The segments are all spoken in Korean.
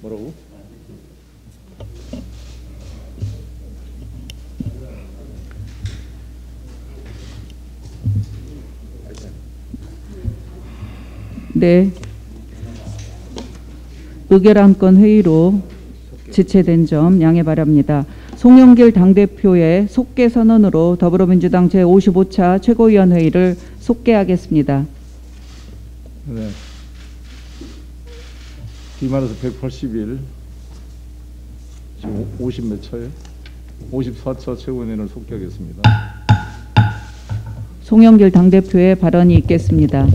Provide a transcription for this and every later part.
뭐라고? 네. 의결안건 회의로 지체된 점 양해 바랍니다. 송영길 당대표의 속개 선언으로 더불어민주당 제55차 최고위원회의를 속개하겠습니다. 네. D-181 지금 50 몇 차예요? 54차 최고위원회를 속개하겠습니다. 송영길 당대표의 발언이 있겠습니다.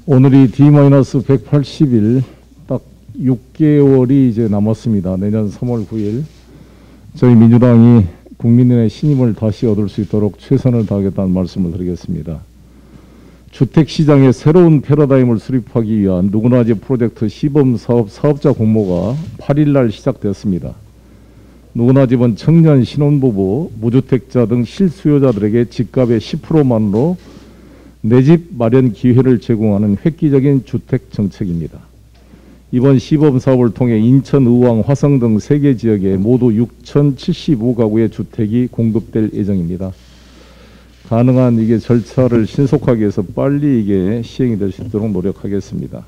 오늘이 D-181 딱 6개월이 이제 남았습니다. 내년 3월 9일 저희 민주당이 국민의 신임을 다시 얻을 수 있도록 최선을 다하겠다는 말씀을 드리겠습니다. 주택시장의 새로운 패러다임을 수립하기 위한 누구나 집 프로젝트 시범사업 사업자 공모가 8일 날 시작되었습니다. 누구나 집은 청년, 신혼부부, 무주택자 등 실수요자들에게 집값의 10%만으로 내 집 마련 기회를 제공하는 획기적인 주택 정책입니다. 이번 시범사업을 통해 인천, 의왕, 화성 등 3개 지역에 모두 6,075가구의 주택이 공급될 예정입니다. 가능한 이게 절차를 신속하게 해서 빨리 이게 시행이 될 수 있도록 노력하겠습니다.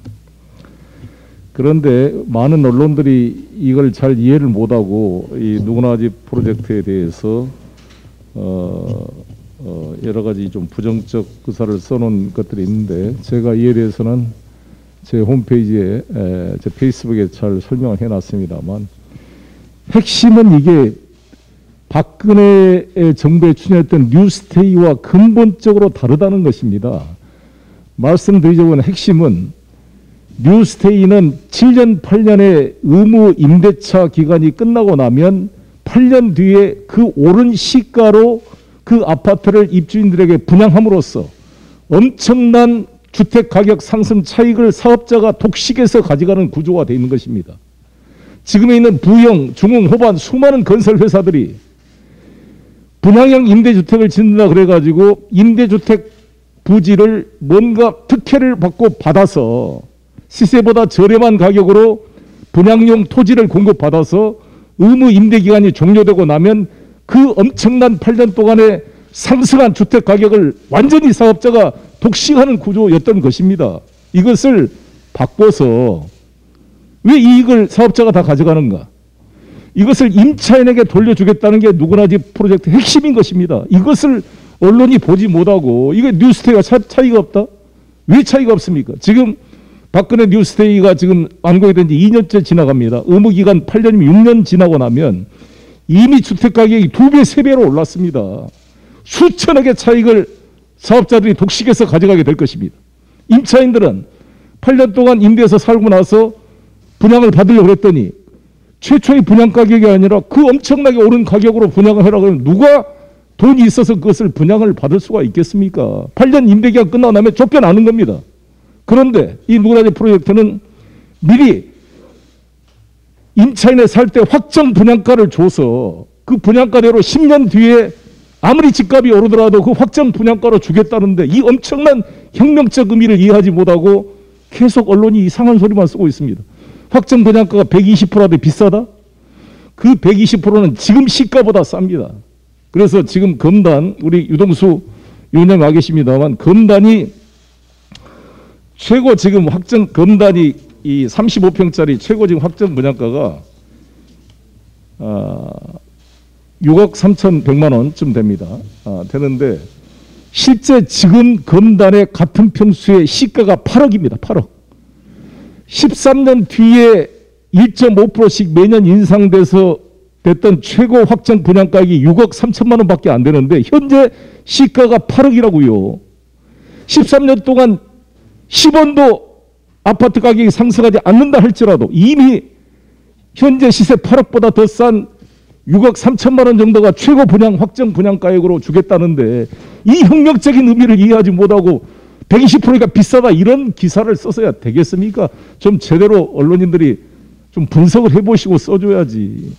그런데 많은 언론들이 이걸 잘 이해를 못하고 이 누구나 집 프로젝트에 대해서 여러 가지 좀 부정적 의사를 써놓은 것들이 있는데 제가 이에 대해서는 제 홈페이지에 제 페이스북에 잘 설명을 해놨습니다만 핵심은 이게 박근혜 정부에 추진했던 뉴스테이와 근본적으로 다르다는 것입니다. 말씀드리자면 핵심은 뉴스테이는 7년 8년의 의무 임대차 기간이 끝나고 나면 8년 뒤에 그 오른 시가로 그 아파트를 입주인들에게 분양함으로써 엄청난 주택 가격 상승 차익을 사업자가 독식해서 가져가는 구조가 되어 있는 것입니다. 지금에 있는 부영, 중흥, 호반 수많은 건설 회사들이 분양형 임대주택을 짓는다 그래가지고 임대주택 부지를 뭔가 특혜를 받고 받아서 시세보다 저렴한 가격으로 분양용 토지를 공급받아서 의무 임대기간이 종료되고 나면 그 엄청난 8년 동안의 상승한 주택 가격을 완전히 사업자가 독식하는 구조였던 것입니다. 이것을 바꿔서 왜 이익을 사업자가 다 가져가는가? 이것을 임차인에게 돌려주겠다는 게 누구나 집 프로젝트 핵심인 것입니다. 이것을 언론이 보지 못하고 이게 뉴스테이가 차이가 없다? 왜 차이가 없습니까? 지금 박근혜 뉴스테이가 지금 완공이 된 지 2년째 지나갑니다. 의무기간 8년이면 6년 지나고 나면 이미 주택가격이 2배, 3배로 올랐습니다. 수천억의 차익을 사업자들이 독식해서 가져가게 될 것입니다. 임차인들은 8년 동안 임대해서 살고 나서 분양을 받으려고 했더니 최초의 분양가격이 아니라 그 엄청나게 오른 가격으로 분양을 하라고 하면 누가 돈이 있어서 그것을 분양을 받을 수가 있겠습니까? 8년 임대기간 끝나고 나면 쫓겨나는 겁니다. 그런데 이 누구나집 프로젝트는 미리 임차인에 살 때 확정 분양가를 줘서 그 분양가대로 10년 뒤에 아무리 집값이 오르더라도 그 확정 분양가로 주겠다는데 이 엄청난 혁명적 의미를 이해하지 못하고 계속 언론이 이상한 소리만 쓰고 있습니다. 확정 분양가가 120%라도 비싸다? 그 120%는 지금 시가보다 쌉니다. 그래서 지금 검단, 우리 유동수 위원장 와 계십니다만 검단이 최고 지금 확정, 검단이 이 35평짜리 최고 지금 확정 분양가가 6억 3,100만 원쯤 됩니다. 되는데 실제 지금 검단의 같은 평수의 시가가 8억입니다. 8억. 13년 뒤에 1.5%씩 매년 인상돼서 됐던 최고 확정 분양가격이 6억 3천만 원밖에 안 되는데 현재 시가가 8억이라고요. 13년 동안 10원도 아파트 가격이 상승하지 않는다 할지라도 이미 현재 시세 8억보다 더 싼 6억 3천만 원 정도가 최고 분양 확정 분양가액으로 주겠다는데 이 혁명적인 의미를 이해하지 못하고 120%가 비싸다 이런 기사를 써서야 되겠습니까? 좀 제대로 언론인들이 좀 분석을 해보시고 써줘야지.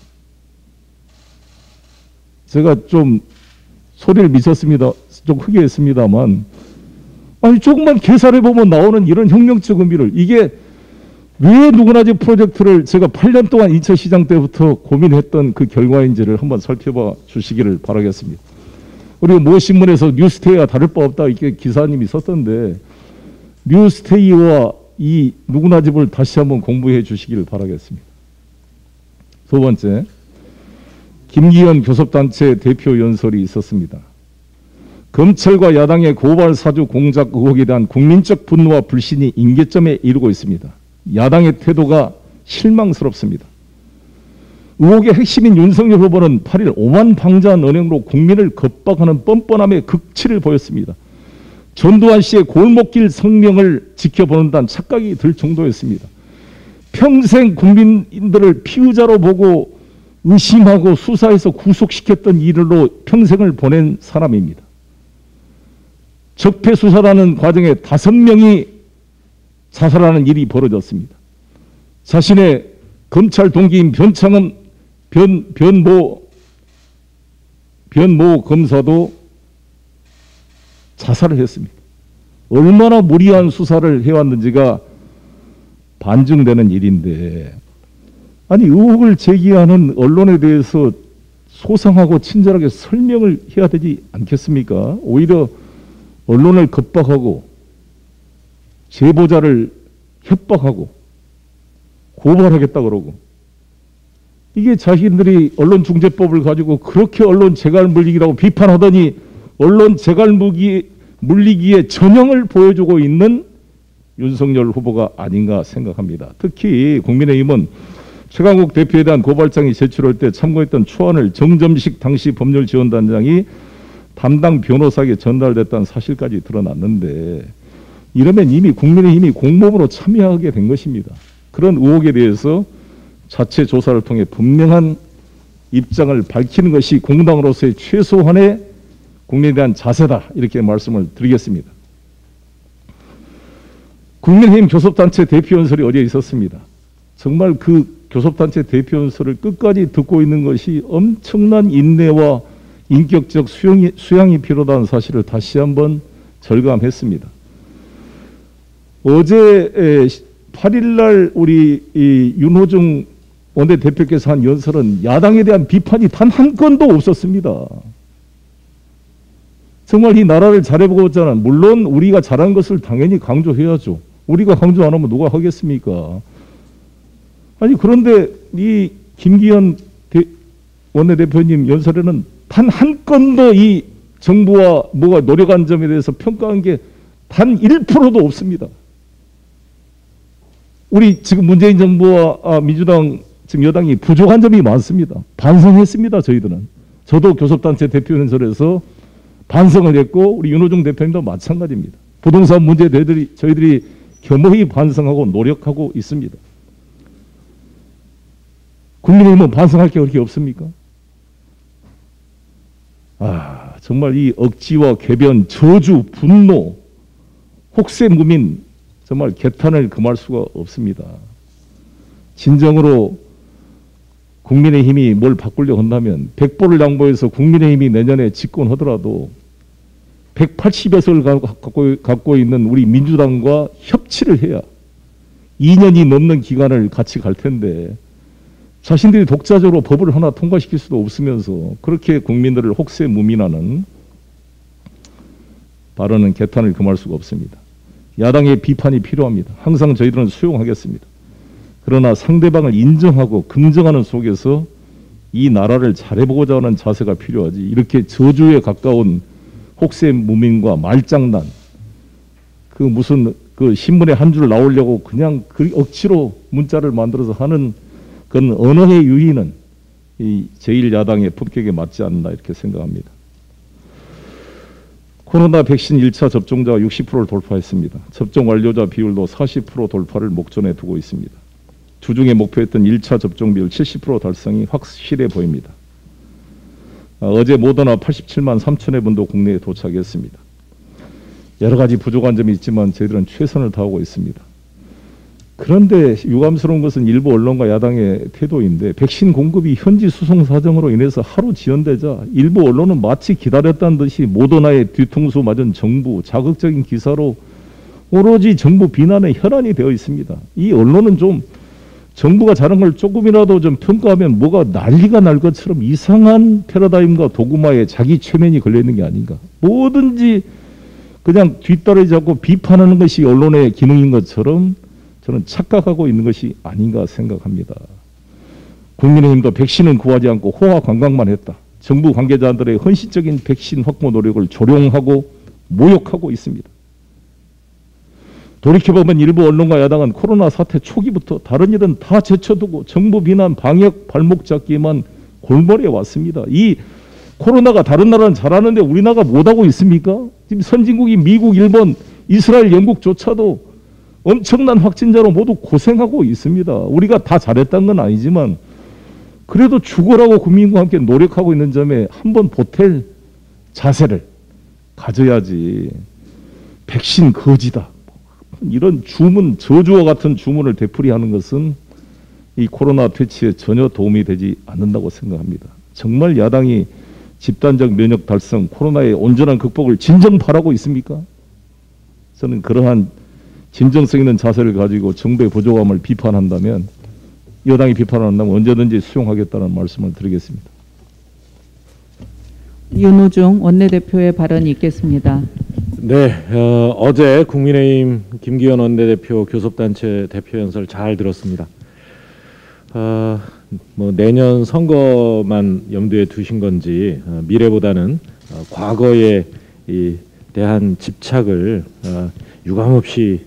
제가 좀 소리를 미쳤습니다. 좀 크게 했습니다만, 아니 조금만 계산해 보면 나오는 이런 혁명적 의미를, 이게 왜 누구나지 프로젝트를 제가 8년 동안 2차 시장 때부터 고민했던 그 결과인지를 한번 살펴봐 주시기를 바라겠습니다. 우리가 모 신문에서 뉴스테이와 다를 바 없다 이렇게 기사님이 썼던데, 뉴스테이와 이 누구나 집을 다시 한번 공부해 주시기를 바라겠습니다. 두 번째, 김기현 교섭단체 대표 연설이 있었습니다. 검찰과 야당의 고발 사주 공작 의혹에 대한 국민적 분노와 불신이 임계점에 이르고 있습니다. 야당의 태도가 실망스럽습니다. 의혹의 핵심인 윤석열 후보는 8일 오만방자한 언행으로 국민을 겁박하는 뻔뻔함의 극치를 보였습니다. 전두환 씨의 골목길 성명을 지켜보는다는 착각이 들 정도였습니다. 평생 국민들을 피의자로 보고 의심하고 수사해서 구속시켰던 일로 평생을 보낸 사람입니다. 적폐 수사라는 과정에 5명이 자살하는 일이 벌어졌습니다. 자신의 검찰 동기인 변모 검사도 자살을 했습니다. 얼마나 무리한 수사를 해왔는지가 반증되는 일인데, 아니 의혹을 제기하는 언론에 대해서 소상하고 친절하게 설명을 해야 되지 않겠습니까? 오히려 언론을 겁박하고 제보자를 협박하고 고발하겠다 그러고, 이게 자신들이 언론중재법을 가지고 그렇게 언론 재갈 물리기라고 비판하더니 언론 재갈 물리기의 전형을 보여주고 있는 윤석열 후보가 아닌가 생각합니다. 특히 국민의힘은 최강욱 대표에 대한 고발장이 제출할 때 참고했던 초안을 정점식 당시 법률지원단장이 담당 변호사에게 전달됐다는 사실까지 드러났는데, 이러면 이미 국민의힘이 공범으로 참여하게 된 것입니다. 그런 의혹에 대해서 자체 조사를 통해 분명한 입장을 밝히는 것이 공당으로서의 최소한의 국민에 대한 자세다, 이렇게 말씀을 드리겠습니다. 국민의힘 교섭단체 대표 연설이 어제 있었습니다. 정말 그 교섭단체 대표 연설을 끝까지 듣고 있는 것이 엄청난 인내와 인격적 수양이 필요하다는 사실을 다시 한번 절감했습니다. 어제 8일날 우리 윤호중 원내대표께서 한 연설은 야당에 대한 비판이 단 한 건도 없었습니다. 정말 이 나라를 잘해보고자, 물론 우리가 잘한 것을 당연히 강조해야죠. 우리가 강조 안 하면 누가 하겠습니까? 아니 그런데 이 김기현 원내대표님 연설에는 단 한 건도 이 정부와 뭐가 노력한 점에 대해서 평가한 게 단 1%도 없습니다. 우리 지금 문재인 정부와 민주당 지금 여당이 부족한 점이 많습니다. 반성했습니다. 저희들은. 저도 교섭단체 대표 연설에서 반성을 했고 우리 윤호중 대표님도 마찬가지입니다. 부동산 문제에 저희들이 겸허히 반성하고 노력하고 있습니다. 국민의힘은 반성할 게 그렇게 없습니까? 정말 이 억지와 궤변, 저주, 분노, 혹세무민, 정말 개탄을 금할 수가 없습니다. 진정으로 국민의힘이 뭘 바꾸려고 한다면 100보를 양보해서 국민의힘이 내년에 집권하더라도 180여 석을 갖고 있는 우리 민주당과 협치를 해야 2년이 넘는 기간을 같이 갈 텐데, 자신들이 독자적으로 법을 하나 통과시킬 수도 없으면서 그렇게 국민들을 혹세무민하는 발언은 개탄을 금할 수가 없습니다. 야당의 비판이 필요합니다. 항상 저희들은 수용하겠습니다. 그러나 상대방을 인정하고 긍정하는 속에서 이 나라를 잘해보고자 하는 자세가 필요하지, 이렇게 저주에 가까운 혹세무민과 말장난, 그 무슨 그 신문에 한 줄 나오려고 그냥 그 억지로 문자를 만들어서 하는 그건 언어의 유희는 이 제1야당의 품격에 맞지 않나 이렇게 생각합니다. 코로나 백신 1차 접종자가 60%를 돌파했습니다. 접종 완료자 비율도 40% 돌파를 목전에 두고 있습니다. 주중에 목표했던 1차 접종 비율 70% 달성이 확실해 보입니다. 어제 모더나 87만 3천여 분도 국내에 도착했습니다. 여러 가지 부족한 점이 있지만 저희들은 최선을 다하고 있습니다. 그런데 유감스러운 것은 일부 언론과 야당의 태도인데 백신 공급이 현지 수송 사정으로 인해서 하루 지연되자 일부 언론은 마치 기다렸다는 듯이 모더나의 뒤통수 맞은 정부 자극적인 기사로 오로지 정부 비난에 혈안이 되어 있습니다. 이 언론은 좀 정부가 잘한 걸 조금이라도 좀 평가하면 뭐가 난리가 날 것처럼 이상한 패러다임과 도구마에 자기 최면이 걸려 있는 게 아닌가. 뭐든지 그냥 뒷다리 잡고 비판하는 것이 언론의 기능인 것처럼 저는 착각하고 있는 것이 아닌가 생각합니다. 국민의힘도 백신은 구하지 않고 호화 관광만 했다. 정부 관계자들의 헌신적인 백신 확보 노력을 조롱하고 모욕하고 있습니다. 돌이켜보면 일부 언론과 야당은 코로나 사태 초기부터 다른 일은 다 제쳐두고 정부 비난 방역 발목 잡기만 골머리에 왔습니다. 이 코로나가 다른 나라는 잘하는데 우리나라가 못하고 있습니까? 지금 선진국인 미국, 일본, 이스라엘, 영국조차도 엄청난 확진자로 모두 고생하고 있습니다. 우리가 다 잘했다는 건 아니지만 그래도 죽어라고 국민과 함께 노력하고 있는 점에 한번 보탤 자세를 가져야지. 백신 거지다. 이런 주문, 저주와 같은 주문을 되풀이하는 것은 이 코로나 퇴치에 전혀 도움이 되지 않는다고 생각합니다. 정말 야당이 집단적 면역 달성, 코로나의 온전한 극복을 진정 바라고 있습니까? 저는 그러한 진정성 있는 자세를 가지고 정부의 부족함을 비판한다면, 여당이 비판한다면 언제든지 수용하겠다는 말씀을 드리겠습니다. 윤호중 원내대표의 발언이 있겠습니다. 네, 어제 국민의힘 김기현 원내대표 교섭단체 대표 연설 잘 들었습니다. 뭐 내년 선거만 염두에 두신 건지 미래보다는 과거에 대한 집착을 유감없이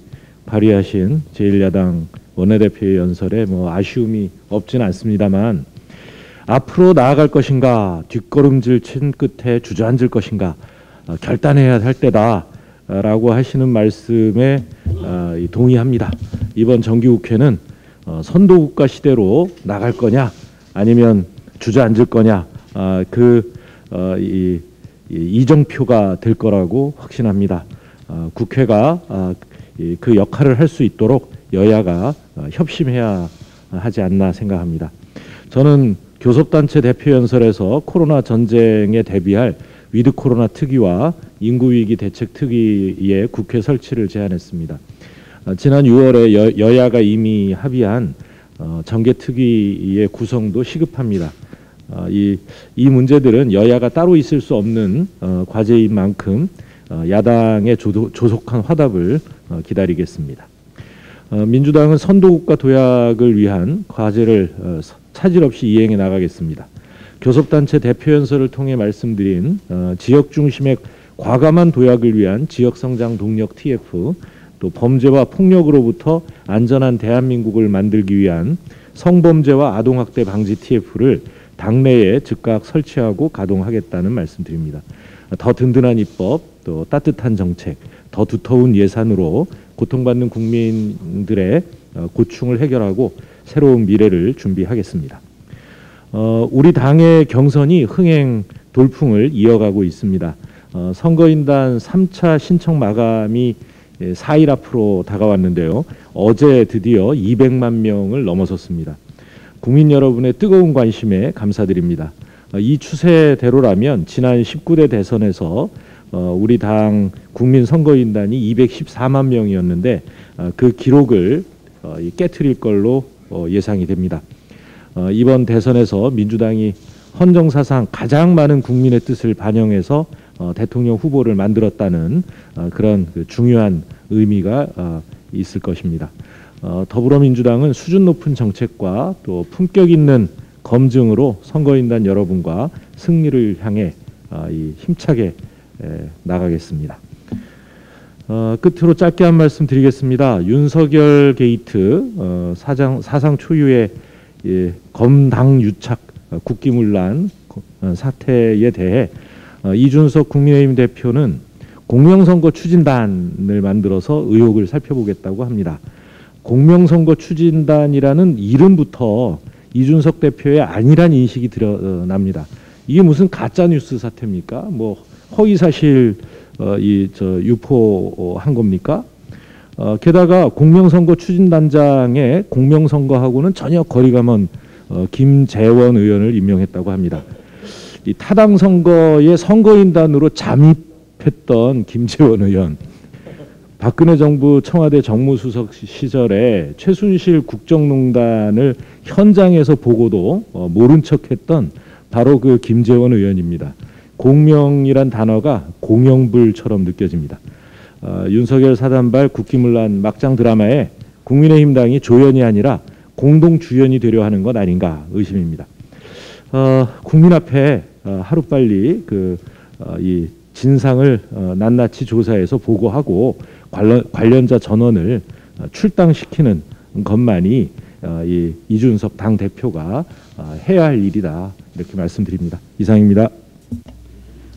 발휘하신 제1야당 원내대표의 연설에 뭐 아쉬움이 없지는 않습니다만, 앞으로 나아갈 것인가, 뒷걸음질 친 끝에 주저앉을 것인가 결단해야 할 때다라고 하시는 말씀에 동의합니다. 이번 정기국회는 선도국가 시대로 나갈 거냐 아니면 주저앉을 거냐, 이정표가 될 거라고 확신합니다. 국회가 그 역할을 할 수 있도록 여야가 협심해야 하지 않나 생각합니다. 저는 교섭단체 대표 연설에서 코로나 전쟁에 대비할 위드 코로나 특위와 인구위기 대책 특위의 국회 설치를 제안했습니다. 지난 6월에 여야가 이미 합의한 정개특위의 구성도 시급합니다. 이 문제들은 여야가 따로 있을 수 없는 과제인 만큼 야당의 조속한 화답을 기다리겠습니다. 민주당은 선도국가 도약을 위한 과제를 차질 없이 이행해 나가겠습니다. 교섭단체 대표 연설을 통해 말씀드린 지역 중심의 과감한 도약을 위한 지역성장 동력 TF, 또 범죄와 폭력으로부터 안전한 대한민국을 만들기 위한 성범죄와 아동학대 방지 TF를 당내에 즉각 설치하고 가동하겠다는 말씀드립니다. 더 든든한 입법, 또 따뜻한 정책, 더 두터운 예산으로 고통받는 국민들의 고충을 해결하고 새로운 미래를 준비하겠습니다. 우리 당의 경선이 흥행 돌풍을 이어가고 있습니다. 선거인단 3차 신청 마감이 4일 앞으로 다가왔는데요. 어제 드디어 200만 명을 넘어섰습니다. 국민 여러분의 뜨거운 관심에 감사드립니다. 이 추세대로라면 지난 19대 대선에서 우리 당 국민 선거인단이 214만 명이었는데 그 기록을 깨트릴 걸로 예상이 됩니다. 이번 대선에서 민주당이 헌정사상 가장 많은 국민의 뜻을 반영해서 대통령 후보를 만들었다는 그런 중요한 의미가 있을 것입니다. 더불어민주당은 수준 높은 정책과 또 품격 있는 검증으로 선거인단 여러분과 승리를 향해 힘차게 나가겠습니다. 끝으로 짧게 한 말씀 드리겠습니다. 윤석열 게이트 사상 초유의 검당 유착 국기문란 사태에 대해 이준석 국민의힘 대표는 공명선거 추진단을 만들어서 의혹을 살펴보겠다고 합니다. 공명선거 추진단이라는 이름부터 이준석 대표의 아니란 인식이 드러납니다. 이게 무슨 가짜뉴스 사태입니까? 뭐 허위사실 유포한 겁니까? 게다가 공명선거 추진단장의 공명선거하고는 전혀 거리가 먼 김재원 의원을 임명했다고 합니다. 이 타당 선거의 선거인단으로 잠입했던 김재원 의원, 박근혜 정부 청와대 정무수석 시절에 최순실 국정농단을 현장에서 보고도 모른 척했던 바로 그 김재원 의원입니다. 공명이란 단어가 공영불처럼 느껴집니다. 윤석열 사단발 국기문란 막장 드라마에 국민의힘당이 조연이 아니라 공동 주연이 되려 하는 것 아닌가 의심입니다. 국민 앞에 하루빨리 이 진상을 낱낱이 조사해서 보고하고 관련자 전원을 출당시키는 것만이 이 이준석 당 대표가 해야 할 일이다, 이렇게 말씀드립니다. 이상입니다.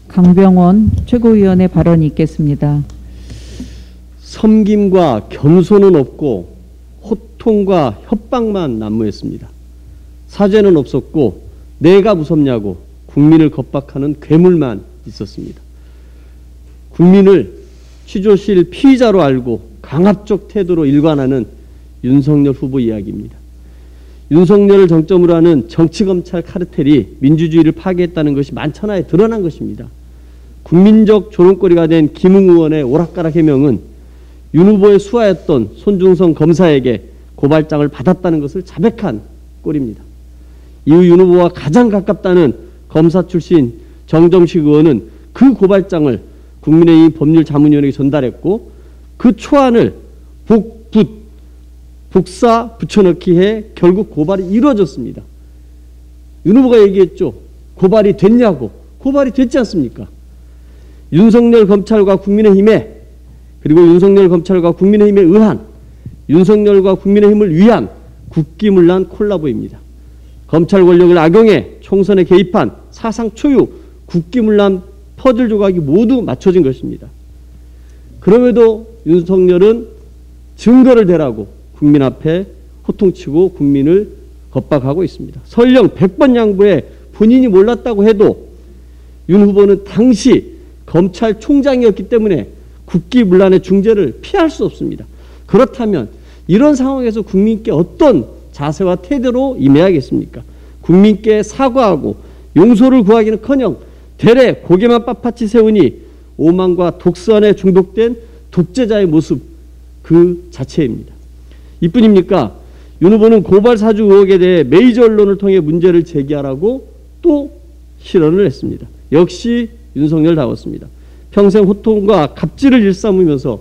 강병원 최고위원의 발언이 있겠습니다. 섬김과 겸손은 없고 호통과 협박만 난무했습니다. 사죄는 없었고 내가 무섭냐고 국민을 겁박하는 괴물만 있었습니다. 국민을 취조실 피의자로 알고 강압적 태도로 일관하는 윤석열 후보 이야기입니다. 윤석열을 정점으로 하는 정치검찰 카르텔이 민주주의를 파괴했다는 것이 만천하에 드러난 것입니다. 국민적 조롱거리가 된 김웅 의원의 오락가락 해명은 윤 후보의 수하였던 손중성 검사에게 고발장을 받았다는 것을 자백한 꼴입니다. 이후 윤 후보와 가장 가깝다는 검사 출신 정점식 의원은 그 고발장을 국민의힘 법률자문위원회에 전달했고 그 초안을 복사 붙여넣기 해 결국 고발이 이루어졌습니다. 윤 후보가 얘기했죠. 고발이 됐냐고. 고발이 됐지 않습니까? 윤석열 검찰과 국민의힘에, 그리고 윤석열 검찰과 국민의힘에 의한, 윤석열과 국민의힘을 위한 국기문란 콜라보입니다. 검찰 권력을 악용해 총선에 개입한 사상 초유 국기문란 퍼즐 조각이 모두 맞춰진 것입니다. 그럼에도 윤석열은 증거를 대라고 국민 앞에 호통치고 국민을 겁박하고 있습니다. 설령 100번 양보해 본인이 몰랐다고 해도 윤 후보는 당시 검찰총장이었기 때문에 국기문란의 중재를 피할 수 없습니다. 그렇다면 이런 상황에서 국민께 어떤 자세와 태도로 임해야겠습니까? 국민께 사과하고 용서를 구하기는커녕 대래 고개만 빳빳이 세우니 오만과 독선에 중독된 독재자의 모습 그 자체입니다. 이뿐입니까? 윤 후보는 고발 사주 의혹에 대해 메이저 언론을 통해 문제를 제기하라고 또 실언을 했습니다. 역시 윤석열다웠습니다. 평생 호통과 갑질을 일삼으면서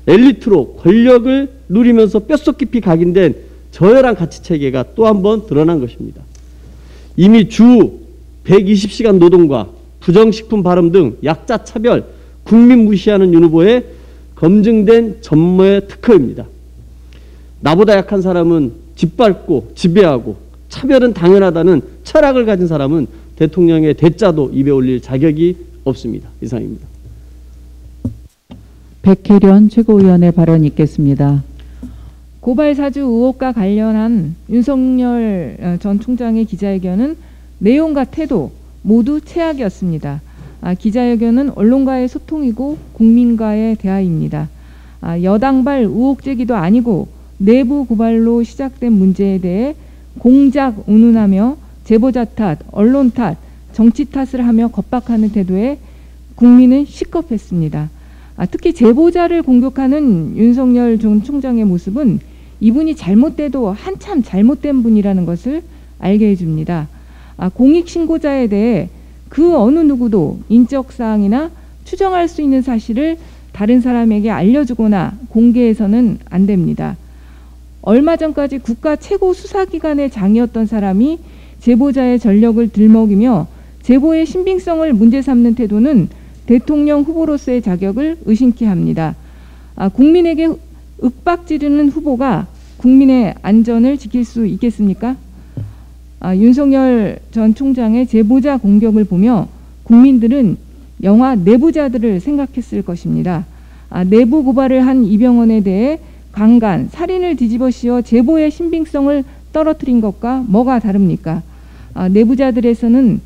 엘리트로 권력을 누리면서 뼛속 깊이 각인된 저열한 가치체계가 또 한 번 드러난 것입니다. 이미 주 120시간 노동과 부정식품 발언 등 약자 차별, 국민 무시하는 윤 후보의 검증된 전모의 특허입니다. 나보다 약한 사람은 짓밟고 지배하고 차별은 당연하다는 철학을 가진 사람은 대통령의 대자도 입에 올릴 자격이 없습니다. 이상입니다. 백혜련 최고위원의 발언이 있겠습니다. 고발 사주 의혹과 관련한 윤석열 전 총장의 기자회견은 내용과 태도 모두 최악이었습니다. 기자회견은 언론과의 소통이고 국민과의 대화입니다. 여당발 의혹 제기도 아니고 내부 고발로 시작된 문제에 대해 공작 운운하며 제보자 탓, 언론 탓, 정치 탓을 하며 겁박하는 태도에 국민은 시겁했습니다. 특히 제보자를 공격하는 윤석열 전 총장의 모습은 이분이 잘못돼도 한참 잘못된 분이라는 것을 알게 해줍니다. 공익신고자에 대해 그 어느 누구도 인적사항이나 추정할 수 있는 사실을 다른 사람에게 알려주거나 공개해서는 안 됩니다. 얼마 전까지 국가 최고 수사기관의 장이었던 사람이 제보자의 전력을 들먹이며 제보의 신빙성을 문제 삼는 태도는 대통령 후보로서의 자격을 의심케 합니다. 국민에게 윽박지르는 후보가 국민의 안전을 지킬 수 있겠습니까? 윤석열 전 총장의 제보자 공격을 보며 국민들은 영화 내부자들을 생각했을 것입니다. 내부 고발을 한 이병헌에 대해 강간, 살인을 뒤집어 씌워 제보의 신빙성을 떨어뜨린 것과 뭐가 다릅니까? 내부자들에서는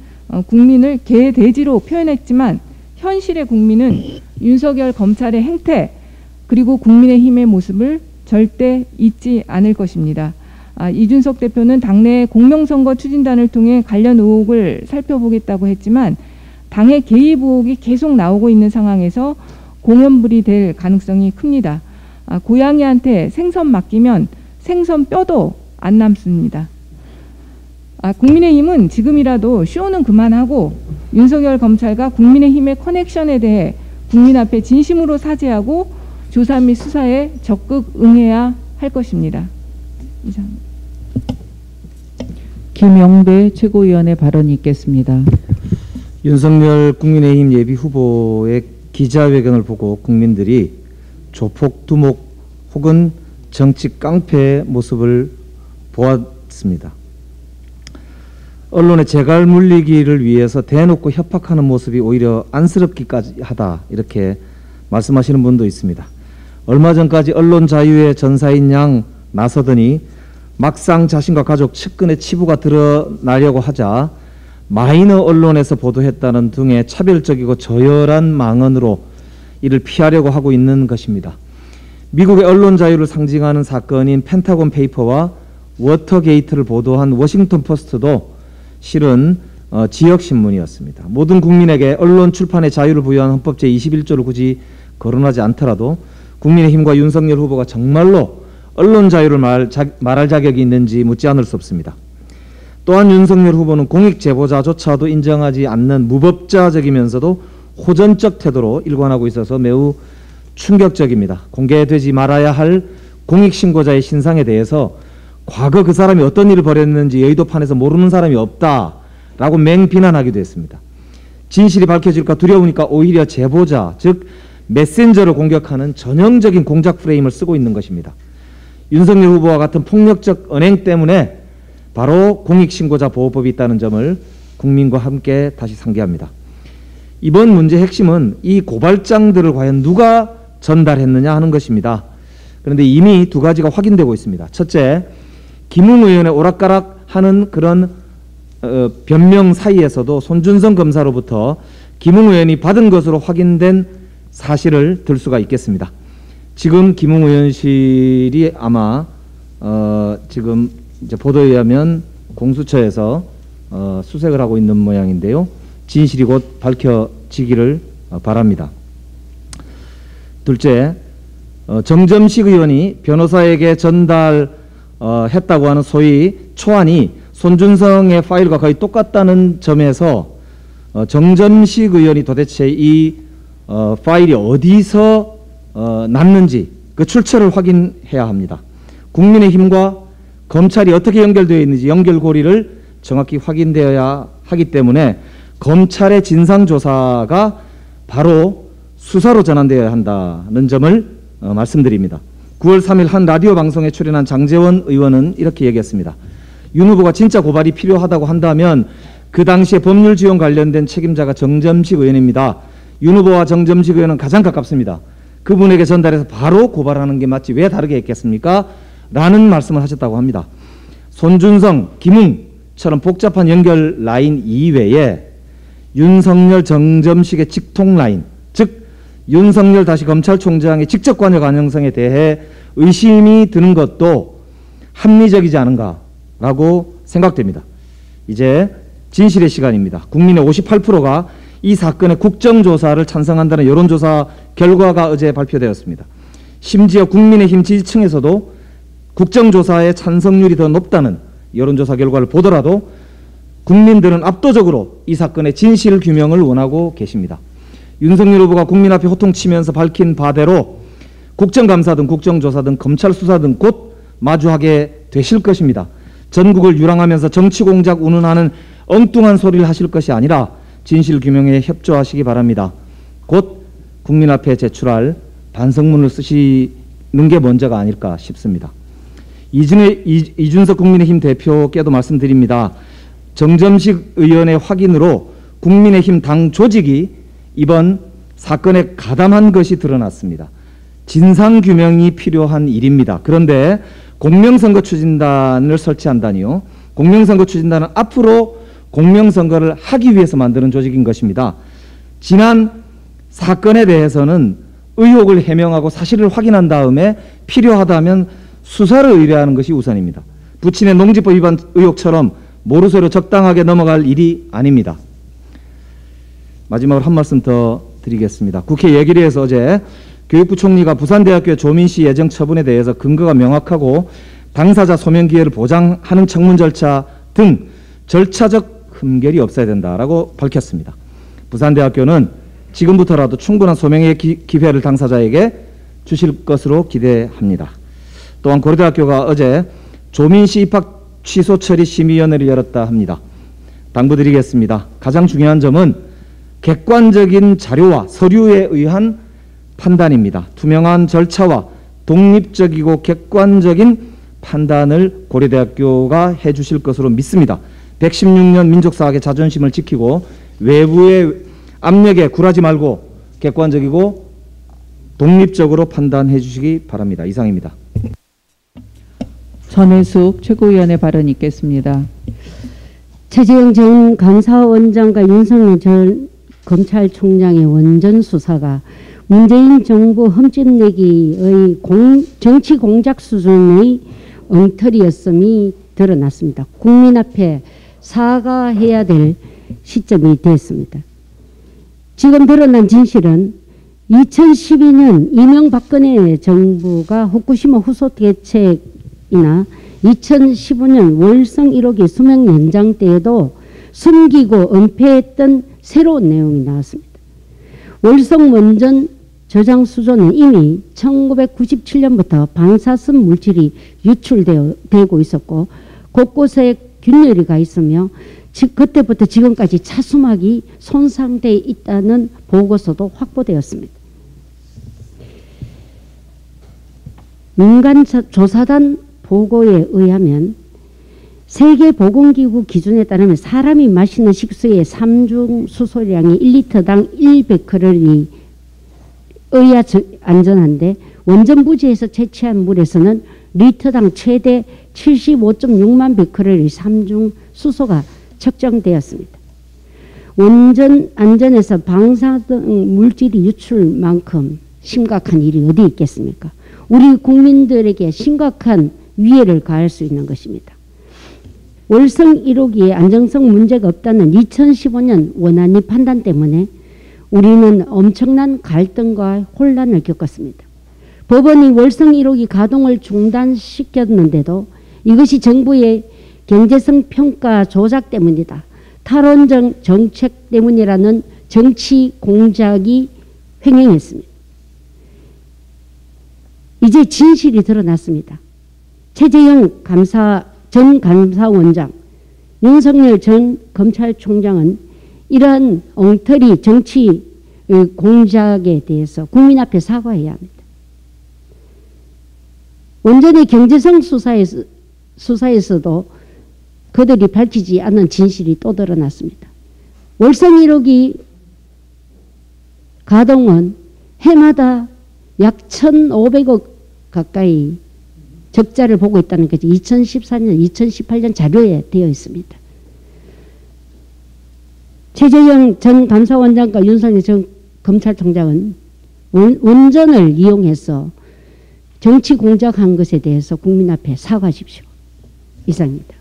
국민을 개, 돼지로 표현했지만 현실의 국민은 윤석열 검찰의 행태, 그리고 국민의힘의 모습을 절대 잊지 않을 것입니다. 이준석 대표는 당내 공명선거 추진단을 통해 관련 의혹을 살펴보겠다고 했지만 당의 개입 의혹이 계속 나오고 있는 상황에서 공연불이 될 가능성이 큽니다. 고양이한테 생선 맡기면 생선 뼈도 안 남습니다. 국민의힘은 지금이라도 쇼는 그만하고 윤석열 검찰과 국민의힘의 커넥션에 대해 국민 앞에 진심으로 사죄하고 조사 및 수사에 적극 응해야 할 것입니다. 이상입니다. 김영배 최고위원의 발언이 있겠습니다. 윤석열 국민의힘 예비 후보의 기자회견을 보고 국민들이 조폭, 두목 혹은 정치 깡패의 모습을 보았습니다. 언론의 재갈 물리기를 위해서 대놓고 협박하는 모습이 오히려 안쓰럽기까지 하다, 이렇게 말씀하시는 분도 있습니다. 얼마 전까지 언론 자유의 전사인 양 나서더니 막상 자신과 가족 측근의 치부가 드러나려고 하자 마이너 언론에서 보도했다는 등의 차별적이고 저열한 망언으로 이를 피하려고 하고 있는 것입니다. 미국의 언론 자유를 상징하는 사건인 펜타곤 페이퍼와 워터게이트를 보도한 워싱턴 포스트도 실은 지역신문이었습니다. 모든 국민에게 언론 출판의 자유를 부여한 헌법 제21조를 굳이 거론하지 않더라도 국민의힘과 윤석열 후보가 정말로 언론 자유를 말할 자격이 있는지 묻지 않을 수 없습니다. 또한 윤석열 후보는 공익 제보자조차도 인정하지 않는 무법자적이면서도 호전적 태도로 일관하고 있어서 매우 충격적입니다. 공개되지 말아야 할 공익신고자의 신상에 대해서 과거 그 사람이 어떤 일을 벌였는지 여의도판에서 모르는 사람이 없다라고 맹비난하기도 했습니다. 진실이 밝혀질까 두려우니까 오히려 제보자, 즉 메신저를 공격하는 전형적인 공작 프레임을 쓰고 있는 것입니다. 윤석열 후보와 같은 폭력적 언행 때문에 바로 공익신고자 보호법이 있다는 점을 국민과 함께 다시 상기합니다. 이번 문제의 핵심은 이 고발장들을 과연 누가 전달했느냐 하는 것입니다. 그런데 이미 두 가지가 확인되고 있습니다. 첫째, 김웅 의원의 오락가락하는 그런 변명 사이에서도 손준성 검사로부터 김웅 의원이 받은 것으로 확인된 사실을 들 수가 있겠습니다. 지금 김웅 의원실이 아마 지금 이제 보도에 의하면 공수처에서 수색을 하고 있는 모양인데요. 진실이 곧 밝혀지기를 바랍니다. 둘째, 정점식 의원이 변호사에게 전달했다고 하는 소위 초안이 손준성의 파일과 거의 똑같다는 점에서 정점식 의원이 도대체 이 파일이 어디서 났는지 그 출처를 확인해야 합니다. 국민의힘과 검찰이 어떻게 연결되어 있는지 연결고리를 정확히 확인되어야 하기 때문에 검찰의 진상조사가 바로 수사로 전환되어야 한다는 점을 말씀드립니다. 9월 3일 한 라디오 방송에 출연한 장제원 의원은 이렇게 얘기했습니다. 윤 후보가 진짜 고발이 필요하다고 한다면 그 당시에 법률 지원 관련된 책임자가 정점식 의원입니다. 윤 후보와 정점식 의원은 가장 가깝습니다. 그분에게 전달해서 바로 고발하는 게 맞지 왜 다르게 했겠습니까? 라는 말씀을 하셨다고 합니다. 손준성, 김웅처럼 복잡한 연결 라인 이외에 윤석열, 정점식의 직통 라인, 즉 윤석열 다시 검찰총장의 직접 관여 가능성에 대해 의심이 드는 것도 합리적이지 않은가라고 생각됩니다. 이제 진실의 시간입니다. 국민의 58%가 이 사건의 국정조사를 찬성한다는 여론조사 결과가 어제 발표되었습니다. 심지어 국민의힘 지지층에서도 국정조사의 찬성률이 더 높다는 여론조사 결과를 보더라도 국민들은 압도적으로 이 사건의 진실 규명을 원하고 계십니다. 윤석열 후보가 국민 앞에 호통치면서 밝힌 바대로 국정감사든 국정조사든 검찰 수사든 곧 마주하게 되실 것입니다. 전국을 유랑하면서 정치공작 운운하는 엉뚱한 소리를 하실 것이 아니라 진실 규명에 협조하시기 바랍니다. 곧 국민 앞에 제출할 반성문을 쓰시는 게 먼저가 아닐까 싶습니다. 이준석 국민의힘 대표께도 말씀드립니다. 정점식 의원의 확인으로 국민의힘 당 조직이 이번 사건에 가담한 것이 드러났습니다. 진상규명이 필요한 일입니다. 그런데 공명선거 추진단을 설치한다니요. 공명선거 추진단은 앞으로 공명선거를 하기 위해서 만드는 조직인 것입니다. 지난 사건에 대해서는 의혹을 해명하고 사실을 확인한 다음에 필요하다면 수사를 의뢰하는 것이 우선입니다. 부친의 농지법 위반 의혹처럼 모르쇠로 적당하게 넘어갈 일이 아닙니다. 마지막으로 한 말씀 더 드리겠습니다. 국회 예결위에서 어제 교육부 총리가 부산대학교 조민씨 예정 처분에 대해서 근거가 명확하고 당사자 소명 기회를 보장하는 청문 절차 등 절차적 흠결이 없어야 된다라고 밝혔습니다. 부산대학교는 지금부터라도 충분한 소명의 기회를 당사자에게 주실 것으로 기대합니다. 또한 고려대학교가 어제 조민씨 입학 취소 처리 심의위원회를 열었다 합니다. 당부드리겠습니다. 가장 중요한 점은 객관적인 자료와 서류에 의한 판단입니다. 투명한 절차와 독립적이고 객관적인 판단을 고려대학교가 해주실 것으로 믿습니다. 116년 민족사학의 자존심을 지키고 외부의 압력에 굴하지 말고 객관적이고 독립적으로 판단해 주시기 바랍니다. 이상입니다. 전해숙 최고위원의 발언이 있겠습니다. 최재형 전 감사원장과 윤석열 전 검찰총장의 원전 수사가 문재인 정부 흠집내기의 정치 공작 수준의 엉터리였음이 드러났습니다. 국민 앞에 사과해야 될 시점이 됐습니다. 지금 드러난 진실은 2012년 이명박근혜 정부가 후쿠시마 후속 대책이나 2015년 월성 1호기 수명 연장 때에도 숨기고 은폐했던 새로운 내용이 나왔습니다. 월성 원전 저장 수조는 이미 1997년부터 방사선 물질이 유출되고 있었고 곳곳에 균열이 가 있으며 그때부터 지금까지 차수막이 손상되어 있다는 보고서도 확보되었습니다. 민간조사단 보고에 의하면 세계보건기구 기준에 따르면 사람이 마시는 식수의 3중 수소량이 1리터당 1베크럴이 의야 안전한데 원전 부지에서 채취한 물에서는 리터당 최대 75.6만 베크럴의 3중 수소가 측정되었습니다. 원전 안전에서 방사능 물질이 유출만큼 심각한 일이 어디 있겠습니까? 우리 국민들에게 심각한 위해를 가할 수 있는 것입니다. 월성 1호기에 안정성 문제가 없다는 2015년 원안위 판단 때문에 우리는 엄청난 갈등과 혼란을 겪었습니다. 법원이 월성 1호기 가동을 중단시켰는데도 이것이 정부의 경제성 평가 조작 때문이다. 탈원전 정책 때문이라는 정치 공작이 횡행했습니다. 이제 진실이 드러났습니다. 최재형 전 감사원장, 윤석열 전 검찰총장은 이러한 엉터리 정치 공작에 대해서 국민 앞에 사과해야 합니다. 원전의 경제성 수사에서도 그들이 밝히지 않은 진실이 또 드러났습니다. 월성 1호기 가동은 해마다 약 1,500억 가까이 적자를 보고 있다는 것이 2014년, 2018년 자료에 되어 있습니다. 최재형 전 감사원장과 윤석열 전 검찰총장은 원전을 이용해서 정치 공작한 것에 대해서 국민 앞에 사과하십시오. 이상입니다.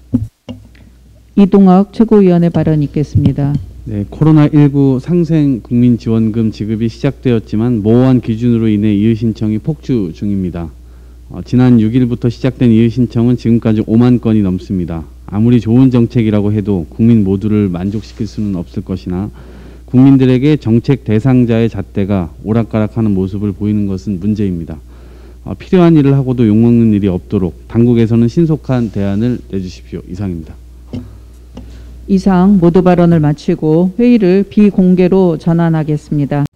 이동학 최고위원의 발언이 있겠습니다. 네, 코로나19 상생 국민지원금 지급이 시작되었지만 모호한 기준으로 인해 이의 신청이 폭주 중입니다. 지난 6일부터 시작된 이의 신청은 지금까지 5만 건이 넘습니다. 아무리 좋은 정책이라고 해도 국민 모두를 만족시킬 수는 없을 것이나 국민들에게 정책 대상자의 잣대가 오락가락하는 모습을 보이는 것은 문제입니다. 필요한 일을 하고도 욕먹는 일이 없도록 당국에서는 신속한 대안을 내주십시오. 이상입니다. 이상 모두 발언을 마치고 회의를 비공개로 전환하겠습니다.